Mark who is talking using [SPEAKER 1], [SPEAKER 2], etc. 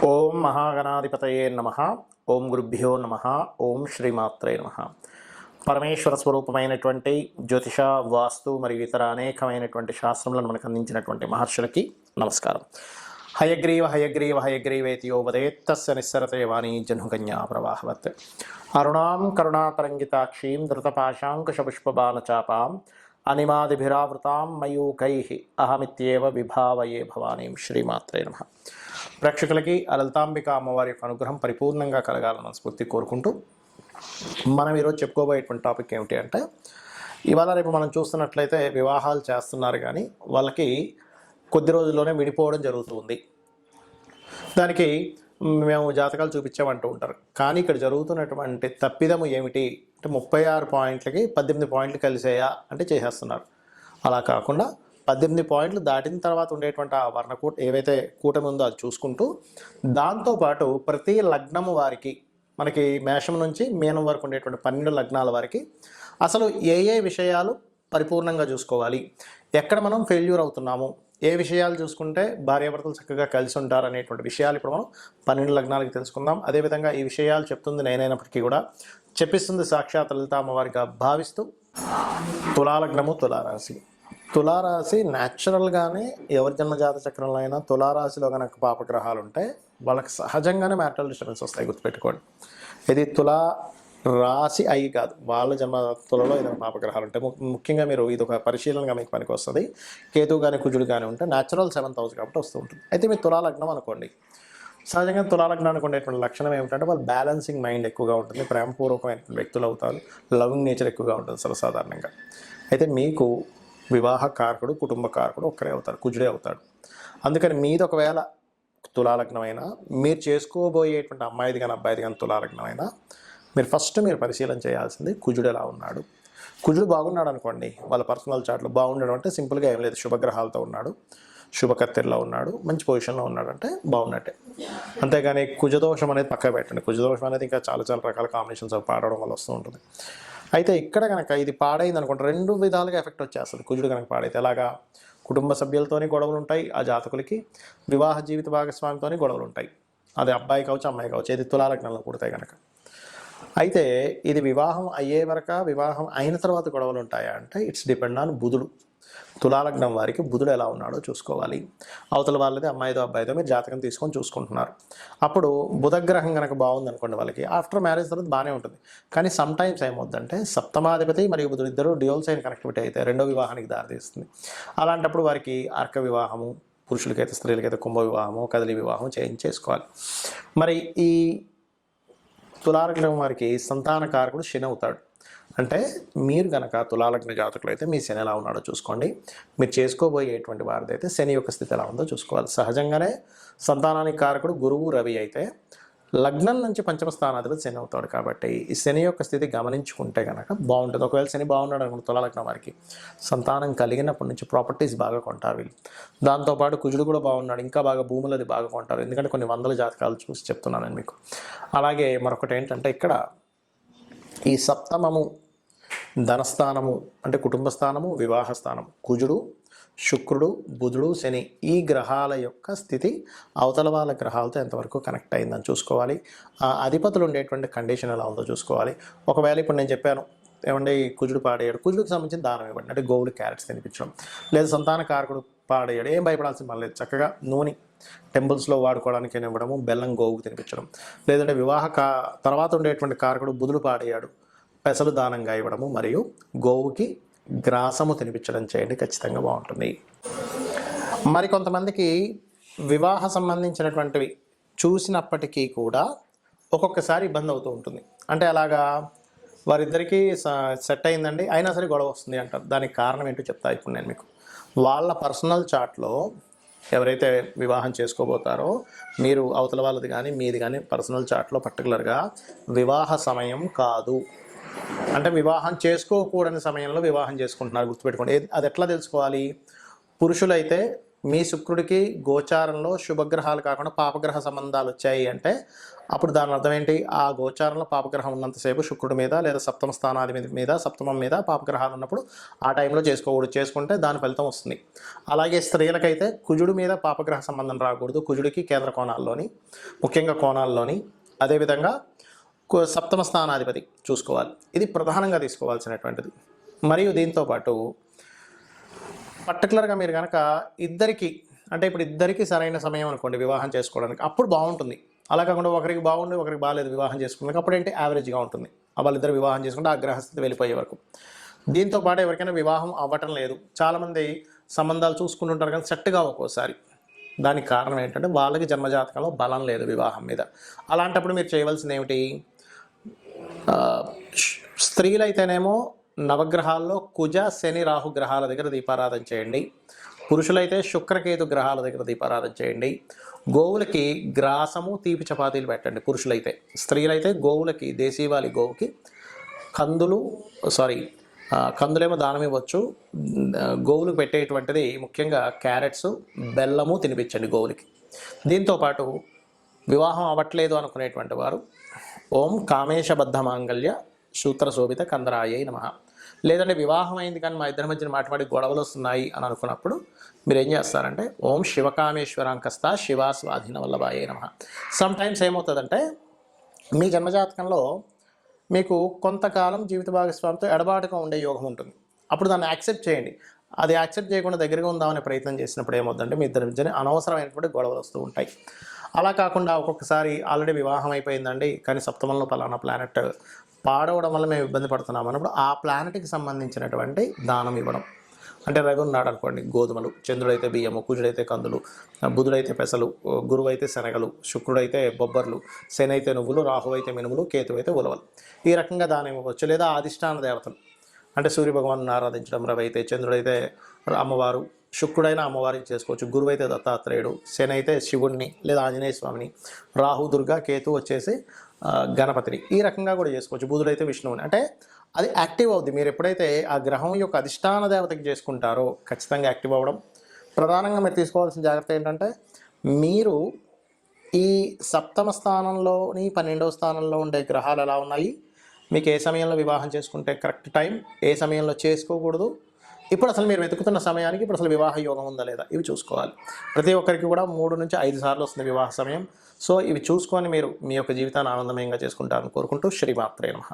[SPEAKER 1] ఓం మహాగణాధిపతయే నమః. ఓం గురుభ్యో నమః. ఓం శ్రీమాత్రే నమః. పరమేశ్వర స్వరూపమైనటువంటి జ్యోతిష, వాస్తు మరియు ఇతర అనేకమైనటువంటి శాస్త్రములను మనకు అందించినటువంటి మహర్షులకి నమస్కారం. హయగ్రీవ హయగ్రీవ హయగ్రీవేతి యో వదేత్తస్య నిస్సరతే వాణీ జహ్నుకన్యా ప్రవాహవత్. అరుణాం కరుణాతరంగితాక్షీం ధృతపాశాంకుశపుష్పబాణచాపాం అనిమాదిభిరావృతాం మయూకైః అహమిత్యేవ విభావయే భవానీం. శ్రీమాత్రే నమః. ప్రేక్షకులకి ఆ లలితాంబిక అమ్మవారి యొక్క అనుగ్రహం పరిపూర్ణంగా కలగాలని స్ఫూర్తి కోరుకుంటూ మనం ఈరోజు చెప్పుకోబోయేటువంటి టాపిక్ ఏమిటి అంటే, ఇవాళ రేపు మనం చూస్తున్నట్లయితే వివాహాలు చేస్తున్నారు కానీ వాళ్ళకి కొద్ది రోజుల్లోనే విడిపోవడం జరుగుతుంది. దానికి మేము జాతకాలు చూపించామంటూ ఉంటారు. కానీ ఇక్కడ జరుగుతున్నటువంటి తప్పిదము ఏమిటి అంటే 36 పాయింట్లకి 18 పాయింట్లు కలిసేయా అంటే చేసేస్తున్నారు. అలా కాకుండా 18 పాయింట్లు దాటిన తర్వాత ఉండేటువంటి ఆ వర్ణకూట ఏవైతే కూటమి ఉందో అది చూసుకుంటూ, దాంతోపాటు ప్రతి లగ్నము వారికి మనకి మేషం నుంచి మీనం వరకు ఉండేటువంటి 12 లగ్నాల వారికి అసలు ఏ ఏ విషయాలు పరిపూర్ణంగా చూసుకోవాలి, ఎక్కడ మనం ఫెయిల్యూర్ అవుతున్నాము, ఏ విషయాలు చూసుకుంటే భార్యాభర్తలు చక్కగా కలిసి ఉంటారు అనేటువంటి విషయాలు ఇప్పుడు మనం 12 లగ్నాలకి తెలుసుకుందాం. అదేవిధంగా ఈ విషయాలు చెప్తుంది నేనైనప్పటికీ కూడా చెప్పిస్తుంది సాక్షాత్ లలిత అమ్మవారిగా భావిస్తూ, తులాలగ్నము తులారాశి. తులారాశి న్యాచురల్గానే ఎవరి జన్మజాత చక్రంలో అయినా తులారాశిలో కనుక పాపగ్రహాలు ఉంటే వాళ్ళకి సహజంగానే మ్యాటరల్ డిస్టర్బెన్స్ వస్తాయి, గుర్తుపెట్టుకోండి. ఇది తులా రాశి అయి కాదు, వాళ్ళ జన్మతులలో ఏదైనా పాపగ్రహాలు ఉంటాయి. ముఖ్యంగా మీరు ఇది ఒక పరిశీలనగా మీకు పనికి వస్తుంది. కేతు కానీ కుజుడు కానీ ఉంటే న్యాచురల్ 7th హౌస్ కాబట్టి వస్తూ ఉంటుంది. అయితే మీరు తులాలగ్నం అనుకోండి. సహజంగా తులాలగ్నానికి ఉండేటువంటి లక్షణం ఏమిటంటే వాళ్ళు బ్యాలెన్సింగ్ మైండ్ ఎక్కువగా ఉంటుంది, ప్రేమపూర్వకమైనటువంటి వ్యక్తులు అవుతారు, లవింగ్ నేచర్ ఎక్కువగా ఉంటుంది సర్వసాధారణంగా. అయితే మీకు వివాహ కారకుడు, కుటుంబ కారకుడు ఒక్కరే అవుతారు, కుజుడే అవుతాడు. అందుకని మీది ఒకవేళ తులాలగ్నమైనా, మీరు చేసుకోబోయేటువంటి అమ్మాయిది కానీ అబ్బాయిది కానీ తులాలగ్నమైనా, మీరు పరిశీలన చేయాల్సింది కుజుడు ఎలా ఉన్నాడు. కుజుడు బాగున్నాడు అనుకోండి, వాళ్ళ పర్సనల్ చార్ట్లో బాగుండడం అంటే సింపుల్గా ఏం లేదు, శుభగ్రహాలతో ఉన్నాడు, శుభకత్తెరలో ఉన్నాడు, మంచి పొజిషన్లో ఉన్నాడు అంటే బాగున్నట్టే. అంతేగాని కుజదోషం అనేది పక్క పెట్టండి. కుజదోషం అనేది ఇంకా చాలా చాలా రకాల కాంబినేషన్స్ పాడడం వల్ల వస్తూ ఉంటుంది. అయితే ఇక్కడ కనుక ఇది పాడైంది అనుకుంటే 2 విధాలుగా ఎఫెక్ట్ వచ్చేస్తుంది. కుజుడు కనుక పాడైతే ఎలాగా, కుటుంబ సభ్యులతోని గొడవలు ఉంటాయి ఆ జాతకులకి, వివాహ జీవిత భాగస్వామితోని గొడవలు ఉంటాయి. అది అబ్బాయి కావచ్చు అమ్మాయి కావచ్చు, ఇది తులాలగ్నంలో పుడతాయి కనుక. అయితే ఇది వివాహం అయ్యే వరకు, వివాహం అయిన తర్వాత గొడవలు ఉంటాయా అంటే ఇట్స్ డిపెండ్ ఆన్ బుధుడు. తులాలగ్నం వారికి బుధుడు ఎలా ఉన్నాడో చూసుకోవాలి. అవతల వాళ్ళది అమ్మాయితో అబ్బాయితో మీరు జాతకం తీసుకొని చూసుకుంటున్నారు. అప్పుడు బుధగ్రహం కనుక బాగుంది అనుకోండి, వాళ్ళకి ఆఫ్టర్ మ్యారేజ్ తర్వాత బాగానే ఉంటుంది. కానీ సమ్ టైమ్స్ ఏమవుతుందంటే సప్తమాధిపతి మరియు బుధుడు ఇద్దరు డ్యూయల్ సైన్ కనెక్టివిటీ అయితే రెండో వివాహానికి దారితీస్తుంది. అలాంటప్పుడు వారికి అర్క వివాహము, పురుషులకైతే స్త్రీలకైతే కుంభ వివాహము, కదలి వివాహం చేసుకోవాలి. మరి ఈ తులాలగ్నం వారికి సంతాన కారకుడు శని అవుతాడు. అంటే మీరు కనుక తులాలగ్న జాతకులు అయితే మీ శని ఎలా ఉన్నాడో చూసుకోండి. మీరు చేసుకోబోయేటువంటి వారిది అయితే శని యొక్క స్థితి ఎలా ఉందో చూసుకోవాలి. సహజంగానే సంతానానికి కారకుడు గురువు, రవి అయితే లగ్నం నుంచి పంచమ స్థానాధిపతి శని అవుతాడు. కాబట్టి ఈ శని యొక్క స్థితి గమనించుకుంటే కనుక బాగుంటుంది. ఒకవేళ శని బాగున్నాడు అనుకుంటే తులాలగ్నం వారికి సంతానం కలిగినప్పటి నుంచి ప్రాపర్టీస్ బాగా కొంటారు వీళ్ళు. దాంతోపాటు కుజుడు కూడా బాగున్నాడు, ఇంకా బాగా భూములు అది బాగా కొంటారు. ఎందుకంటే కొన్ని వందల జాతకాలు చూసి చెప్తున్నాను నేను మీకు. అలాగే మరొకటి ఏంటంటే, ఇక్కడ ఈ సప్తమము ధనస్థానము అంటే కుటుంబ స్థానము, వివాహ స్థానము, కుజుడు, శుక్రుడు, బుధుడు, శని ఈ గ్రహాల యొక్క స్థితి అవతల వాళ్ళ గ్రహాలతో ఎంతవరకు కనెక్ట్ అయిందని చూసుకోవాలి. ఆ అధిపతులు ఉండేటువంటి కండిషన్ ఎలా ఉందో చూసుకోవాలి. ఒకవేళ ఇప్పుడు నేను చెప్పాను ఏమంటే కుజుడు పాడేయాడు, కుజుడికి సంబంధించిన దానం ఇవ్వండి, అంటే గోవులు క్యారెట్స్ తినిపించడం. లేదా సంతాన కారకుడు పాడేయాడు, ఏం భయపడాల్సిన పని లేదు, చక్కగా నూనె టెంపుల్స్లో వాడుకోవడానికి ఇవ్వడము, బెల్లం గోవుకు తినిపించడం. లేదంటే వివాహ తర్వాత ఉండేటువంటి కారకుడు బుధుడు పాడేయాడు, పెసలు దానంగా ఇవ్వడము మరియు గోవుకి గ్రాసము తినిపించడం చేయండి, ఖచ్చితంగా బాగుంటుంది. మరి కొంతమందికి వివాహ సంబంధించినటువంటివి చూసినప్పటికీ కూడా ఒక్కొక్కసారి ఇబ్బంది అవుతూ ఉంటుంది. అంటే అలాగా వారిద్దరికీ సెట్ అయిందండి, అయినా సరే గొడవ వస్తుంది అంటారు. దానికి కారణం ఏంటో చెప్తా ఇప్పుడు నేను మీకు. వాళ్ళ పర్సనల్ చార్ట్లో ఎవరైతే వివాహం చేసుకోబోతారో మీరు అవతల వాళ్ళది కానీ మీది కానీ పర్సనల్ చార్ట్లో పర్టికులర్గా వివాహ సమయం కాదు అంటే వివాహం చేసుకోకూడని సమయంలో వివాహం చేసుకుంటున్నారు, గుర్తుపెట్టుకోండి. అది ఎట్లా తెలుసుకోవాలి? పురుషులైతే మీ శుక్రుడికి గోచారంలో శుభగ్రహాలు కాకుండా పాపగ్రహ సంబంధాలు వచ్చాయి అంటే అప్పుడు దాని అర్థం ఏంటి? ఆ గోచారంలో పాపగ్రహం ఉన్నంతసేపు శుక్రుడి మీద లేదా సప్తమ స్థానాధిపతి మీద సప్తమం మీద పాపగ్రహాలు ఉన్నప్పుడు ఆ టైంలో చేసుకోకూడదు. చేసుకుంటే దాని ఫలితం వస్తుంది. అలాగే స్త్రీలకైతే కుజుడి మీద పాపగ్రహ సంబంధం రాకూడదు. కుజుడికి కేంద్ర కోణాల్లోని, ముఖ్యంగా కోణాల్లోని, అదేవిధంగా సప్తమ స్థానాధిపతి చూసుకోవాలి. ఇది ప్రధానంగా తీసుకోవాల్సినటువంటిది. మరియు దీంతోపాటు పర్టికులర్గా మీరు కనుక ఇద్దరికి, అంటే ఇప్పుడు ఇద్దరికి సరైన సమయం అనుకోండి వివాహం చేసుకోవడానికి, అప్పుడు బాగుంటుంది. అలా కాకుండా ఒకరికి బాగుండి ఒకరికి బాగాలేదు వివాహం చేసుకోవడానికి, అప్పుడు ఏంటి యావరేజ్గా ఉంటుంది. వాళ్ళిద్దరు వివాహం చేసుకుంటే ఆ గ్రహస్థితి వెళ్ళిపోయే వరకు. దీంతోపాటు ఎవరికైనా వివాహం అవ్వటం లేదు, చాలామంది సంబంధాలు చూసుకుంటుంటారు కానీ సెట్గా ఒక్కోసారి. దానికి కారణం ఏంటంటే వాళ్ళకి జన్మజాతకంలో బలం లేదు వివాహం మీద. అలాంటప్పుడు మీరు చేయవలసింది ఏమిటి? స్త్రీలైతేనేమో నవగ్రహాల్లో కుజ శని రాహు గ్రహాల దగ్గర దీపారాధన చేయండి. పురుషులైతే శుక్రకేతు గ్రహాల దగ్గర దీపారాధన చేయండి. గోవులకి గ్రాసము తీపి చపాతీలు పెట్టండి పురుషులైతే. స్త్రీలైతే గోవులకి, దేశీవాలి గోవుకి కందులేమో దానం ఇవ్వచ్చు. గోవులకు పెట్టేటువంటిది ముఖ్యంగా క్యారెట్స్, బెల్లము తినిపించండి గోవులకి. దీంతోపాటు వివాహం అవ్వట్లేదు అనుకునేటువంటి వారు ఓం కామేశబద్ధ మాంగళ్య సూత్రశోభిత కందరాయై నమః, లేదంటే వివాహం అయింది కానీ మా ఇద్దరి మధ్యన మాటి గొడవలు వస్తున్నాయి అని అనుకున్నప్పుడు మీరు ఏం చేస్తారంటే ఓం శివకామేశ్వరాంకస్త శివా స్వాధీన వల్లభాయై నమః. సమ్ టైమ్స్ ఏమవుతుందంటే మీ జన్మజాతకంలో మీకు కొంతకాలం జీవిత భాగస్వామితో ఎడబాటుగా ఉండే యోగం ఉంటుంది. అప్పుడు దాన్ని యాక్సెప్ట్ చేయండి. అది యాక్సెప్ట్ చేయకుండా దగ్గరగా ఉందామనే ప్రయత్నం చేసినప్పుడు ఏమవుతుందంటే మీ ఇద్దరి మధ్యన అనవసరమైనటువంటి గొడవలు వస్తూ ఉంటాయి. అలా కాకుండా ఒక్కొక్కసారి ఆల్రెడీ వివాహం అయిపోయిందండి కానీ సప్తమంలో పలానా ప్లానెట్ పాడవడం వల్ల మేము ఇబ్బంది పడుతున్నాం అన్నప్పుడు ఆ ప్లానెట్కి సంబంధించినటువంటి దానం ఇవ్వడం. అంటే రవి ఉన్నాడు అనుకోండి, గోధుమలు, చంద్రుడైతే బియ్యము, కుజుడైతే కందులు, బుధుడైతే పెసలు, గురువు అయితే శనగలు, శుక్రుడైతే బొబ్బర్లు, శని అయితే నువ్వులు, రాహు అయితే మినుములు, కేతు అయితే ఉలవలు. ఈ రకంగా దానం ఇవ్వచ్చు. లేదా అధిష్టాన దేవతలు అంటే సూర్యభగవాను ఆరాధించడం, రవి అయితే, చంద్రుడైతే అమ్మవారు, శుక్రుడైన అమ్మవారికి చేసుకోవచ్చు, గురువు అయితే దత్తాత్రేయుడు, శని అయితే శివుణ్ణి లేదా ఆంజనేయ స్వామిని, రాహు దుర్గా, కేతు వచ్చేసి గణపతిని, ఈ రకంగా కూడా చేసుకోవచ్చు. బుధుడైతే విష్ణువుని. అంటే అది యాక్టివ్ అవుద్ది. మీరు ఎప్పుడైతే ఆ గ్రహం యొక్క అధిష్టాన దేవతకి చేసుకుంటారో ఖచ్చితంగా యాక్టివ్ అవ్వడం. ప్రధానంగా మీరు తీసుకోవాల్సిన జాగ్రత్త ఏంటంటే మీరు ఈ సప్తమ స్థానంలోని 12వ స్థానంలో ఉండే గ్రహాలు ఎలా ఉన్నాయి, మీకు ఏ సమయంలో వివాహం చేసుకుంటే కరెక్ట్ టైం, ఏ సమయంలో చేసుకోకూడదు, ఇప్పుడు అసలు మీరు వెతుకుతున్న సమయానికి ఇప్పుడు అసలు వివాహ యోగం ఉందా లేదా, ఇవి చూసుకోవాలి. ప్రతి ఒక్కరికి కూడా 3 నుంచి 5 సార్లు వస్తుంది వివాహ సమయం. సో ఇవి చూసుకొని మీరు మీ యొక్క జీవితాన్ని ఆనందమయంగా చేసుకుంటారని కోరుకుంటూ శ్రీమాత్రే నమః.